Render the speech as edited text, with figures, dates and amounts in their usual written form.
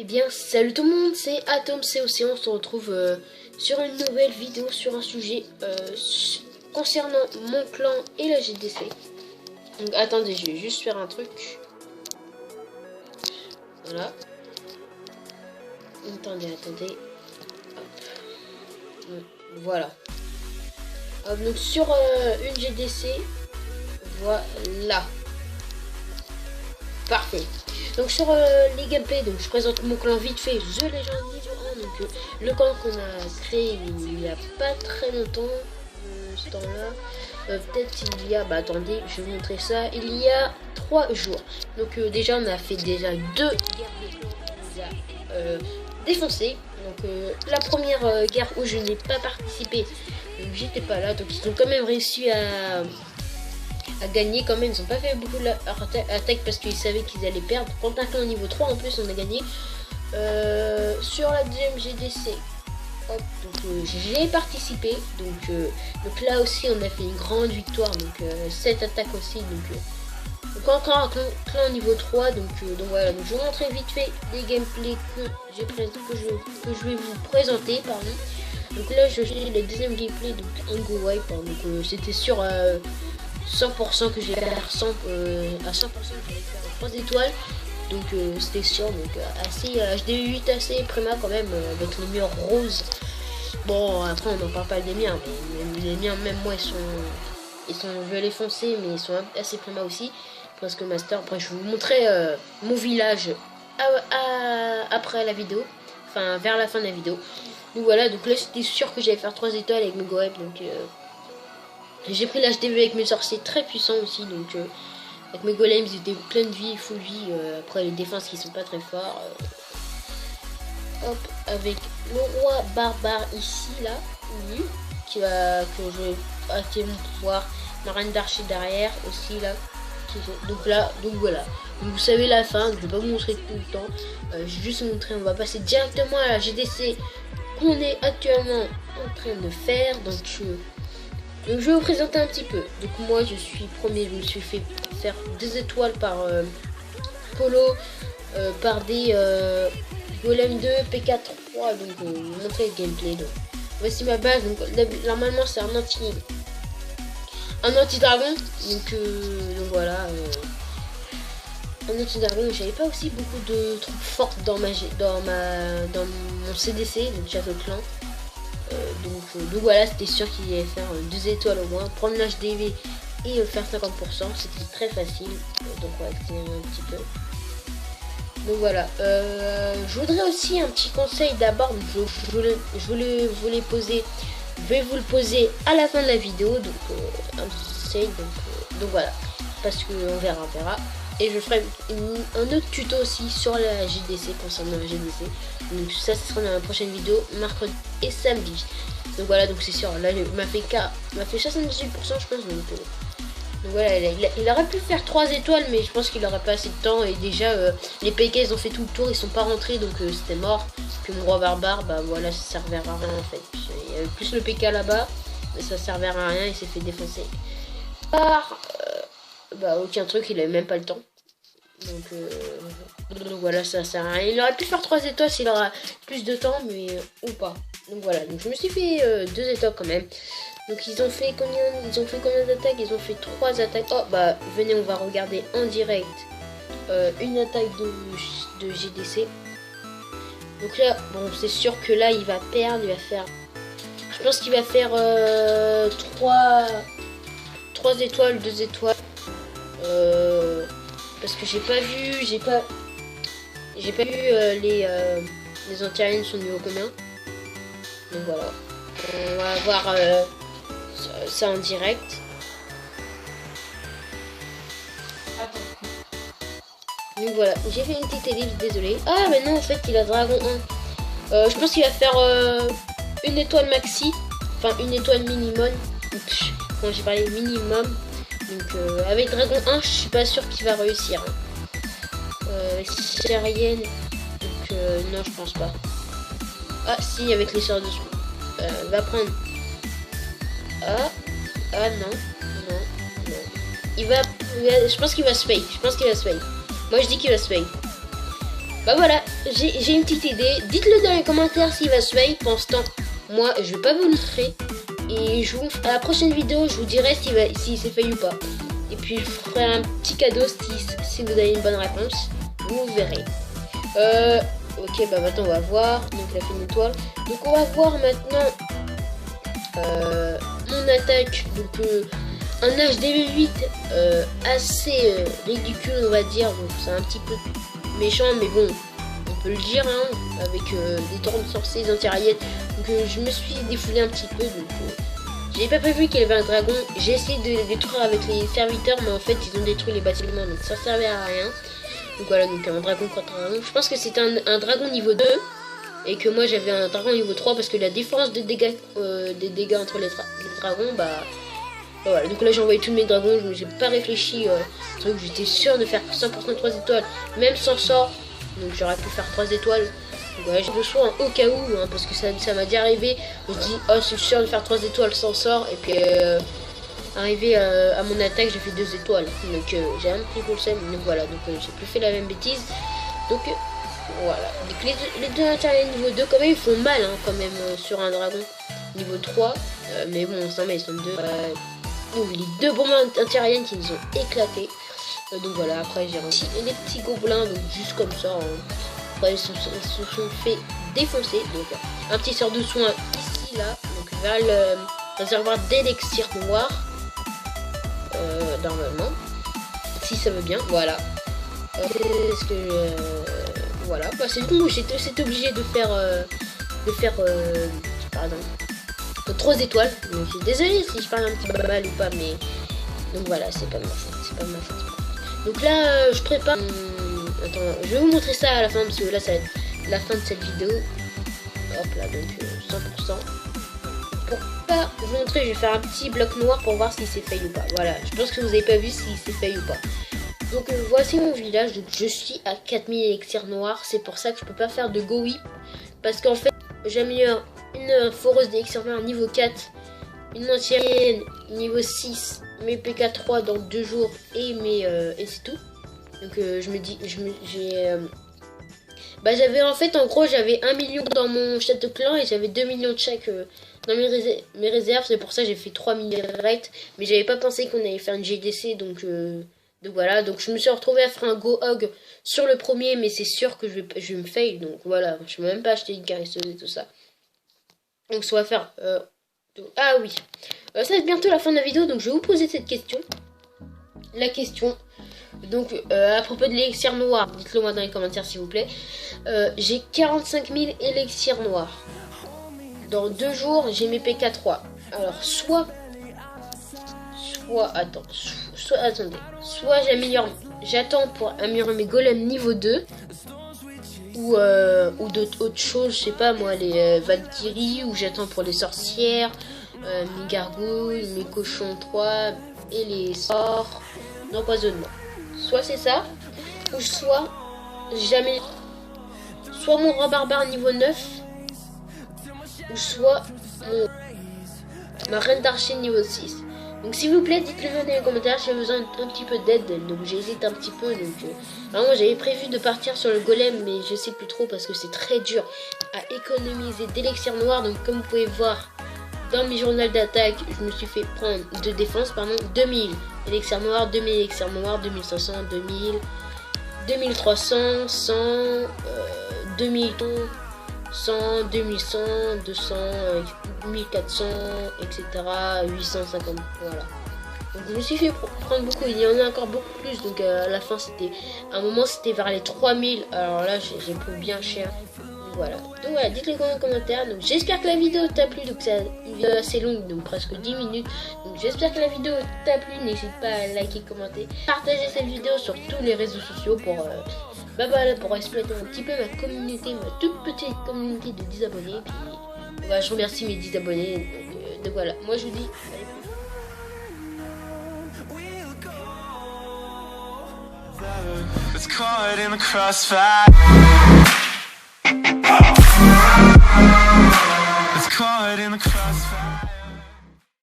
Eh bien, salut tout le monde, c'est Atom COC. On se retrouve sur une nouvelle vidéo sur un sujet concernant mon clan et la GDC. Donc, attendez, je vais juste faire un truc. Voilà. Attendez. Hop. Voilà. Hop, donc, sur une GDC, voilà. Parfait. Donc sur les gameplays, donc je présente mon clan vite fait, The Legend niveau 1, donc le clan qu'on a créé il n'y a pas très longtemps, ce temps-là, peut-être il y a, attendez, je vais vous montrer ça, il y a 3 jours. Donc déjà on a fait déjà 2 guerres de clans qu'on nous a défoncé. Donc la première guerre où je n'ai pas participé, j'étais pas là, donc ils ont quand même réussi à gagner quand même. Ils n'ont pas fait beaucoup de attaque parce qu'ils savaient qu'ils allaient perdre. Contre un clan niveau 3 en plus on a gagné. Sur la deuxième GDC, hop, donc j'ai participé. Donc là aussi on a fait une grande victoire. Donc 7 attaques aussi. Donc encore un clan niveau 3. Donc voilà. Donc je vais vous montrer vite fait les gameplays que je vais vous présenter. Pardon. Donc là je fais le deuxième gameplay. Donc un go wipe. Donc c'était sur 100% que j'ai fait à 100% que j'allais faire 3 étoiles, donc c'était sûr. Donc assez HD8 assez prima quand même, avec les murs roses. Bon après on n'en parle pas des miens, mais les miens même moi ils sont violet foncé, mais ils sont assez prima aussi, presque master. Après je vais vous montrer mon village après la vidéo, enfin vers la fin de la vidéo. Donc voilà, donc là c'était sûr que j'allais faire 3 étoiles avec mes go web. Donc j'ai pris l'HDV avec mes sorciers très puissants aussi, donc avec mes golems ils étaient plein de vie, full vie, après les défenses qui sont pas très forts. Hop, avec le roi barbare ici là, que je vais activer mon pouvoir, ma reine d'archer derrière aussi là. Donc voilà, donc vous savez la fin, je vais pas vous montrer tout le temps, je vais juste vous montrer. On va passer directement à la GDC qu'on est actuellement en train de faire. Donc je vais vous présenter un petit peu. Donc moi je suis premier, je me suis fait faire 2 étoiles par Polo, par des Golem 2, PK 3, donc vous montrer le gameplay. Donc voici ma base. Donc normalement c'est un anti-dragon. Donc voilà, un anti-dragon. J'avais pas aussi beaucoup de troupes fortes dans mon CDC, donc château clan. Donc voilà, c'était sûr qu'il allait faire 2 étoiles au moins, prendre l'HDV et faire 50%, c'était très facile. Donc on va accélérer un petit peu. Donc voilà, je voudrais aussi un petit conseil d'abord. Je voulais vous les poser, je vais vous le poser à la fin de la vidéo. Donc un petit conseil, donc voilà, parce que on verra. Et je ferai un autre tuto aussi sur la GDC, concernant la GDC. Donc ça, ce sera dans la prochaine vidéo, mercredi et samedi. Donc voilà, donc c'est sûr, là il m'a fait 78% je pense. Donc voilà, il aurait pu faire 3 étoiles, mais je pense qu'il aurait pas assez de temps. Et déjà, les PK ils ont fait tout le tour, ils sont pas rentrés, donc c'était mort. Puis mon roi barbare, voilà, ça servait à rien en fait. Il y avait plus le PK là-bas, mais ça servait à rien, il s'est fait défoncer par aucun truc, il avait même pas le temps. Donc voilà, ça sert à rien. Il aurait pu faire 3 étoiles s'il aura plus de temps, mais ou pas. Donc voilà, donc je me suis fait 2 étoiles quand même. Donc ils ont fait combien d'attaques? Ils ont fait 3 attaques. Oh venez, on va regarder en direct une attaque de GDC. Donc là, bon, c'est sûr que là il va perdre, il va faire, je pense qu'il va faire 3 étoiles, 2 étoiles. Parce que j'ai pas vu les anti-aériennes sont niveau combien. Donc voilà, on va voir ça en direct. Donc voilà, j'ai fait une petite ellipse, désolé. Ah mais non, en fait il a dragon 1. Je pense qu'il va faire une étoile maxi, enfin une étoile minimum. Quand j'ai parlé minimum. Donc avec dragon 1 je suis pas sûr qu'il va réussir. Syrienne, donc non je pense pas. Ah si, avec les sorts de va prendre. Non. Je pense qu'il va se paye. Moi je dis qu'il va se paye. Bah voilà, j'ai une petite idée. Dites-le dans les commentaires s'il va se fail. Pour l'instant, moi, je vais pas vous le montrer. Et à la prochaine vidéo, je vous dirai s'il s'est fail ou pas. Et puis, je ferai un petit cadeau si vous avez une bonne réponse. Vous verrez. Ok, bah maintenant, on va voir. Donc, il a fait une étoile. Donc, on va voir maintenant mon attaque. Donc, un HDV8 assez ridicule, on va dire. Donc, c'est un petit peu méchant, mais bon, on peut le dire, hein, avec des torrents de sorciers, des anti-raillettes. Donc je me suis défoulé un petit peu, donc j'avais pas prévu qu'il y avait un dragon. J'ai essayé de les détruire avec les serviteurs, mais en fait ils ont détruit les bâtiments, donc ça servait à rien. Donc voilà, donc un dragon contre un dragon. Je pense que c'était un dragon niveau 2 et que moi j'avais un dragon niveau 3 parce que la différence de dégâts, des dégâts entre les dragons, bah voilà. Donc là j'ai envoyé tous mes dragons, j'ai pas réfléchi, j'étais sûr de faire 100% 3 étoiles, même sans sort. Donc j'aurais pu faire 3 étoiles. Donc voilà, je le sois au cas où, hein, parce que ça m'a déjà arrivé. Je me dis, oh, je suis sûr de faire 3 étoiles sans sort. Et puis arrivé à mon attaque, j'ai fait 2 étoiles. Donc j'ai un petit peu le seum. Donc voilà, donc j'ai plus fait la même bêtise. Donc voilà. Donc les deux intérieurs niveau 2, quand même, ils font mal, hein, quand même, sur un dragon niveau 3. Mais bon, ça, mais ils sont deux. Donc les 2 bombes anti-aériennes qui nous ont éclaté. Donc voilà, après j'ai réussi les petits gobelins, donc juste comme ça. Après ils se sont fait défoncer. Donc un petit sort de soin ici, là. Donc vers le réservoir d'élixir noir. Normalement. Si ça veut bien, voilà. Est-ce que voilà, bah, c'est tout. J'étais obligé de faire pardon, 3 étoiles. Donc je suis désolé si je parle un petit peu mal ou pas, mais donc voilà, c'est pas ma faute, c'est pas ma faute. Donc là, je prépare. Attends, je vais vous montrer ça à la fin parce que là, ça va être la fin de cette vidéo. Hop là, donc 100%. Pour pas vous montrer, je vais faire un petit bloc noir pour voir si c'est fail ou pas. Voilà, je pense que vous n'avez pas vu si c'est fail ou pas. Donc voici mon village. Donc je suis à 4000 élixirs noirs. C'est pour ça que je peux pas faire de go whip. Parce qu'en fait, j'améliore une foreuse d'élixirs noirs niveau 4. Une ancienne niveau 6. Mes PK3 dans 2 jours et c'est tout. Donc je me dis, j'avais en fait, en gros, j'avais 1 million dans mon château clan et j'avais 2 millions de chaque dans mes réserves. C'est pour ça que j'ai fait 3 millions directs. Mais j'avais pas pensé qu'on allait faire une GDC, donc voilà. Donc je me suis retrouvé à faire un go hog sur le premier, mais c'est sûr que je vais me fail. Donc voilà, je vais même pas acheter une caresseuse et tout ça. Donc ça va faire ah oui, ça va être bientôt la fin de la vidéo, donc je vais vous poser cette question. La question, donc à propos de l'élixir noir, dites-le moi dans les commentaires s'il vous plaît. J'ai 45 000 élixirs noirs. Dans 2 jours, j'ai mes PK3. Alors soit j'attends pour améliorer mes golems niveau 2. Ou d'autres choses, je sais pas moi, les Valkyries, ou j'attends pour les sorcières, mes gargouilles, mes cochons 3 et les sorts d'empoisonnement. Soit c'est ça, ou soit jamais, soit mon roi barbare niveau 9, ou soit ma reine d'archer niveau 6. Donc s'il vous plaît, dites-le moi dans les commentaires, j'ai besoin un petit peu d'aide. Donc j'hésite un petit peu. Donc vraiment j'avais prévu de partir sur le golem, mais je sais plus trop parce que c'est très dur à économiser d'élixir noir. Donc comme vous pouvez voir dans mes journaux d'attaque, je me suis fait prendre de défense, pardon, 2000 élixir noir, 2000 élixir noir, 2500, 2000, 2300, 100, 2000, 100, 2100, 200, 1400, etc. 850, voilà. Donc je me suis fait prendre beaucoup, il y en a encore beaucoup plus. Donc à la fin c'était, à un moment c'était vers les 3000. Alors là j'ai pris bien cher. Voilà. Donc voilà, dites-le dans les commentaires. Donc j'espère que la vidéo t'a plu. Donc c'est une vidéo assez longue, donc presque 10 minutes. Donc j'espère que la vidéo t'a plu. N'hésite pas à liker, commenter, partager cette vidéo sur tous les réseaux sociaux pour pour exploiter un petit peu ma communauté, ma toute petite communauté de 10 abonnés. Puis voilà, je remercie mes 10 abonnés. Donc voilà, moi je vous dis it's caught in the crossfire. It's caught in the crossfire.